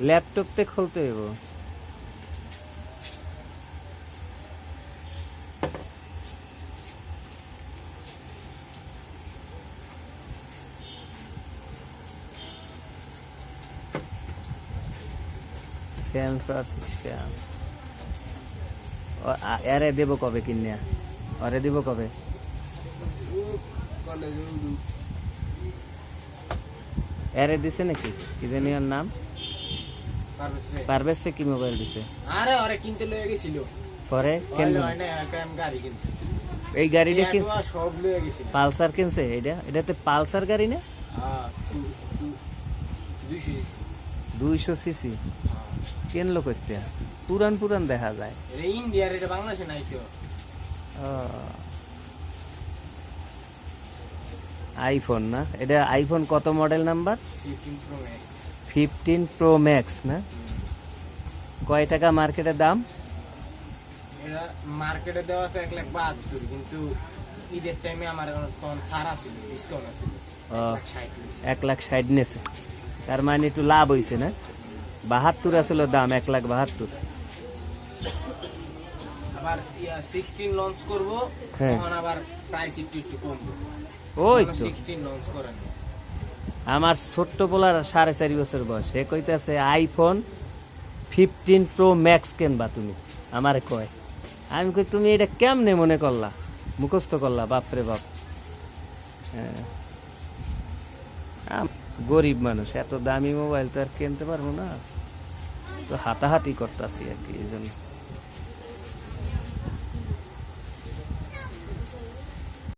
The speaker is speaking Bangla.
ল্যাপটপ তে খুলতে হইব। সেন্সর সিস্টেম এরে দেব কবে কিনে? আরে দেব কবে? এরে দিছে নাকি? কি জানি ওর নাম? পারভেজ কি মোবাইল দিছে? আরে আরে কিনতে লয়ে গেছিল। পরে কেন গাড়ি কিনতে। এই গাড়িটা কি সব লয়ে গেছিল। পালসার কিনছে? এটাতে পালসার গাড়ি না? হ্যাঁ 200 সিসি কিনলো করতে? পুরান পুরান দেখা যায়। এটা ইন্ডিয়ার, এটা বাংলাদেশে নাই তো। আইফোন না? এটা আইফোন কত model number? 15 Pro Max। 15 Pro Max না? কয় টাকা মার্কেটের দাম? এটা মার্কেটে দেওয়া আছে 1,72,000, কিন্তু ঈদের টাইমে আমার তখন ছাড় আছিল, ডিসকাউন্ট আছিল। 1,60,000 নেছে, তার মানে একটু লাভ হয়েছে না? 72 আসল দাম, 1,72,000। আবার 16 লঞ্চ করব, তখন আবার প্রাইস একটু কমবে। ওই তো 16 লঞ্চ করেন। আমার ছোট্ট পোলার 4.5 বছর বয়স, সে কইতাছে আইফোন 15 Pro Max কিনবা তুমি, আমারে কয়। আমি কই তুমি এটা কেমনে মনে করলা, মুখস্থ করলা? বাপরে বাপ। গরিব মানুষ, এত দামি মোবাইল তো আর কিনতে পারবো না, তো হাতাহাতি করতেছি আর কি, এই জন্য।